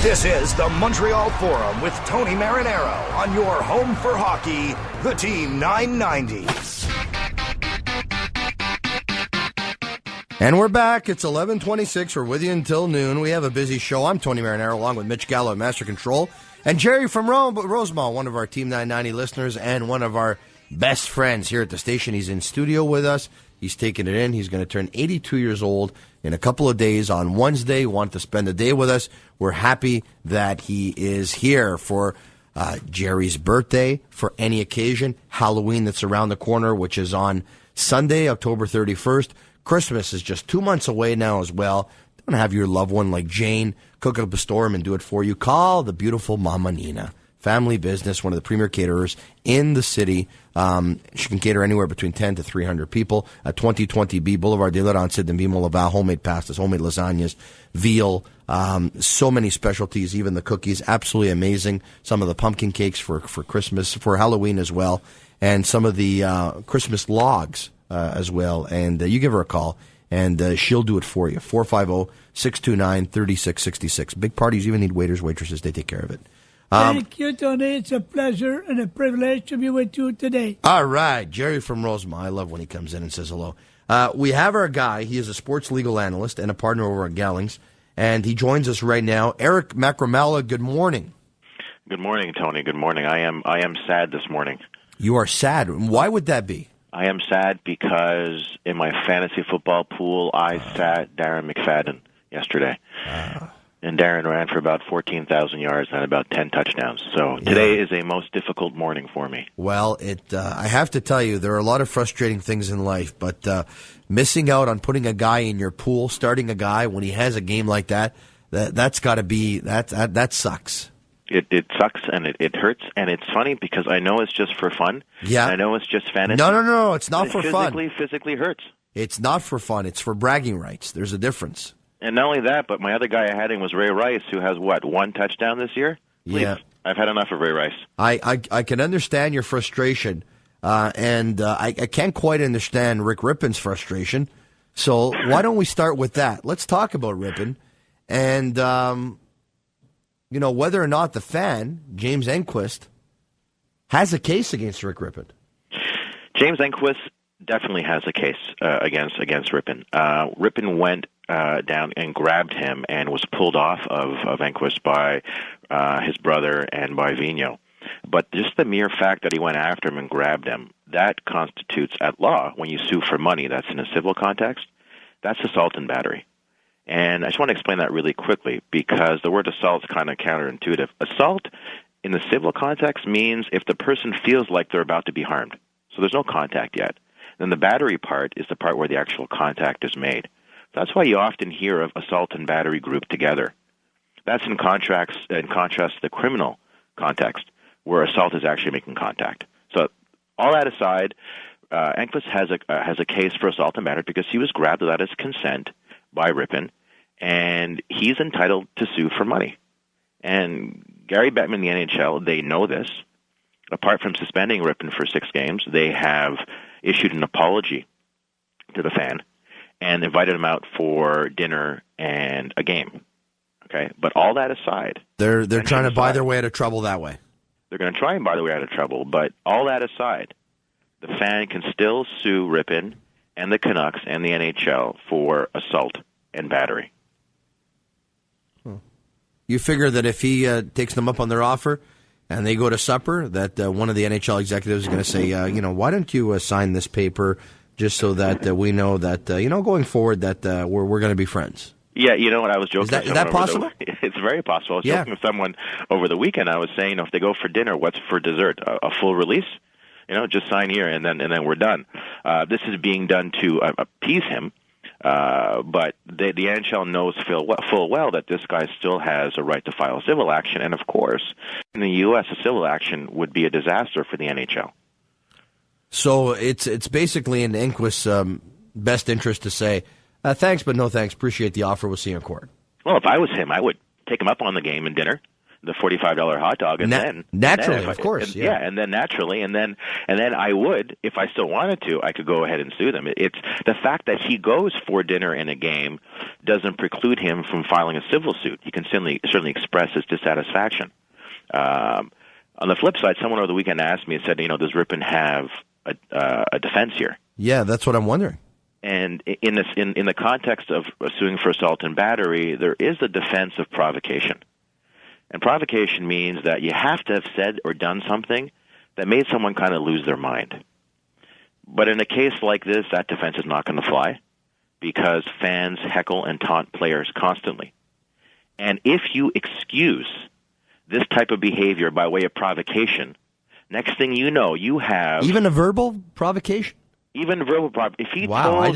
This is the Montreal Forum with Tony Marinaro on your home for hockey, the Team 990. And we're back. It's 11:26. We're with you until noon. We have a busy show. I'm Tony Marinaro, along with Mitch Gallo at Master Control, and Jerry from Rosemont, one of our Team 990 listeners and one of our best friends here at the station. He's in studio with us. He's taking it in. He's going to turn 82 years old in a couple of days on Wednesday. He wanted to spend the day with us. We're happy that he is here for Jerry's birthday, for any occasion, Halloween that's around the corner, which is on Sunday, October 31st. Christmas is just 2 months away now as well. Don't have your loved one like Jane cook up a storm and do it for you. Call the beautiful Mama Nina. Family business, one of the premier caterers in the city. She can cater anywhere between 10 to 300 people at 2020B Boulevard de Laurentides in Ville-Laval. Homemade pastas, homemade lasagnas, veal, so many specialties, even the cookies. Absolutely amazing. Some of the pumpkin cakes for Christmas, for Halloween as well, and some of the Christmas logs as well. And you give her a call, and she'll do it for you. 450-629-3666. Big parties even need waiters, waitresses. They take care of it. Thank you, Tony. It's a pleasure and a privilege to be with you today. All right. Jerry from Rosemont. I love when he comes in and says hello. We have our guy. He is a sports legal analyst and a partner over at Gallings, and he joins us right now. Eric Macramalla, good morning. Good morning, Tony. Good morning. I am sad this morning. You are sad. Why would that be? I am sad because in my fantasy football pool, I sat Darren McFadden yesterday. And Darren ran for about 14,000 yards and about 10 touchdowns. So today is a most difficult morning for me. Well, I have to tell you, there are a lot of frustrating things in life, but missing out on putting a guy in your pool, starting a guy when he has a game like that's got to be, that sucks. It sucks and it hurts, and it's funny because I know it's just for fun. Yeah. I know it's just fantasy. No, it's not for fun. Physically hurts. It's not for fun. It's for bragging rights. There's a difference. And not only that, but my other guy I had in was Ray Rice, who has, one touchdown this year? Please. Yeah. I've had enough of Ray Rice. I can understand your frustration, and I can't quite understand Rick Rypien's frustration. So why don't we start with that? Let's talk about Rypien and, whether or not the fan, James Enquist, has a case against Rick Rypien. James Enquist definitely has a case against Rypien. Rypien went down and grabbed him and was pulled off of Enquist by his brother and by Vigneault. But just the mere fact that he went after him and grabbed him, that constitutes at law, when you sue for money, that's in a civil context, that's assault and battery. And I just want to explain that really quickly because the word assault is kind of counterintuitive. Assault in the civil context means if the person feels like they're about to be harmed. So there's no contact yet. Then the battery part is the part where the actual contact is made. That's why you often hear of assault and battery grouped together. That's in contrast to the criminal context, where assault is actually making contact. So all that aside, Enquist has a case for assault and battery because he was grabbed without his consent by Rypien, and he's entitled to sue for money. And Gary Bettman and the NHL, they know this. Apart from suspending Rypien for 6 games, they have issued an apology to the fan and invited him out for dinner and a game. Okay, but all that aside, they're trying to buy their way out of trouble that way. They're going to try and buy their way out of trouble, but all that aside, the fan can still sue Rypien and the Canucks and the NHL for assault and battery. You figure that if he takes them up on their offer and they go to supper, that one of the NHL executives is going to say, why don't you sign this paper just so that we know that, going forward that we're going to be friends? Yeah, you know what, I was joking. Is that possible? It's very possible. I was joking with someone over the weekend. I was saying, if they go for dinner, what's for dessert? A full release? Just sign here and then we're done. This is being done to appease him, but the NHL knows full well that this guy still has a right to file a civil action, and of course, in the U.S., a civil action would be a disaster for the NHL. So it's basically in Enquist's best interest to say, thanks, but no thanks, appreciate the offer, we'll see you in court. Well, if I was him, I would take him up on the game and dinner, the $45 hot dog, and then naturally, of course, and then naturally, and then I would, if I still wanted to, I could go ahead and sue them. It's the fact that he goes for dinner in a game doesn't preclude him from filing a civil suit. He can certainly express his dissatisfaction. On the flip side, someone over the weekend asked me and said, does Rypien have a defense here? Yeah, that's what I'm wondering. And in the context of suing for assault and battery, there is a defense of provocation. And provocation means that you have to have said or done something that made someone kind of lose their mind. But in a case like this, that defense is not going to fly because fans heckle and taunt players constantly. And if you excuse this type of behavior by way of provocation, next thing you know, you have... Even a verbal provocation? Even verbal provocation. If he wow, told I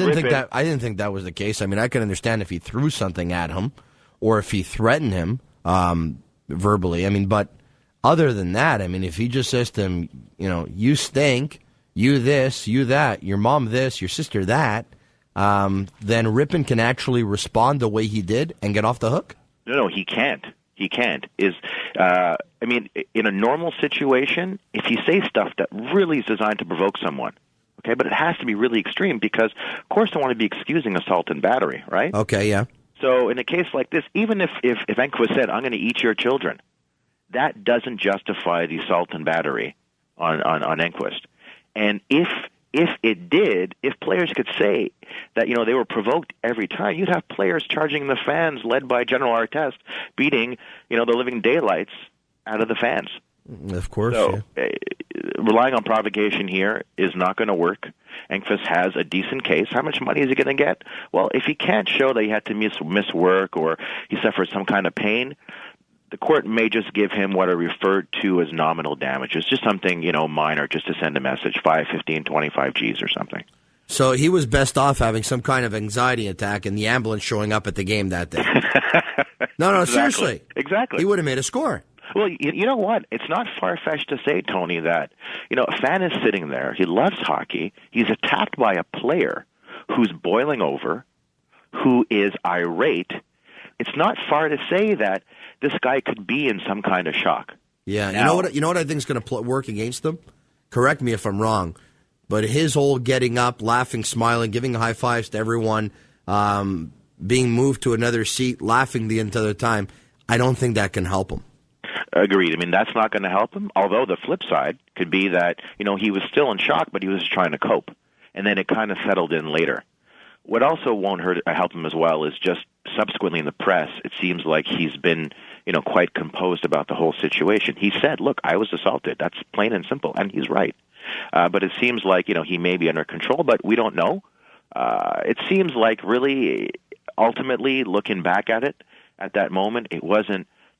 didn't think that was the case. I mean, I could understand if he threw something at him or if he threatened him verbally. I mean, but other than that, I mean, if he just says to him, you stink, you this, you that, your mom this, your sister that, then Rypien can actually respond the way he did and get off the hook? No, he can't. He can't. I mean, in a normal situation, if you say stuff that really is designed to provoke someone, okay, but it has to be really extreme because, of course, I want to be excusing assault and battery, right? Okay, yeah. So in a case like this, even if Enquist said, I'm going to eat your children, that doesn't justify the assault and battery on Enquist. And if it did, if players could say that, they were provoked every time, you'd have players charging the fans, led by General Artest, beating, the living daylights out of the fans. Of course, so, relying on provocation here is not going to work. Enquist has a decent case. How much money is he going to get? Well, if he can't show that he had to miss work or he suffered some kind of pain, the court may just give him what are referred to as nominal damages, just something, minor, just to send a message, 5, 15, 25 Gs or something. So he was best off having some kind of anxiety attack and the ambulance showing up at the game that day. No, exactly. Seriously. Exactly. He would have made a score. Well, you know what? It's not far-fetched to say, Tony, that, a fan is sitting there. He loves hockey. He's attacked by a player who's boiling over, who is irate. It's not far to say that this guy could be in some kind of shock. Yeah, now, you know what I think is going to work against him? Correct me if I'm wrong, but his whole getting up, laughing, smiling, giving high fives to everyone, being moved to another seat, laughing the entire time, I don't think that can help him. Agreed. I mean, that's not going to help him, although the flip side could be that, he was still in shock, but he was trying to cope, and then it kind of settled in later. What also won't help him as well is just subsequently in the press, it seems like he's been, quite composed about the whole situation. He said, look, I was assaulted. That's plain and simple, and he's right. But it seems like, he may be under control, but we don't know. It seems like really, ultimately, looking back at it, at that moment, it wasn't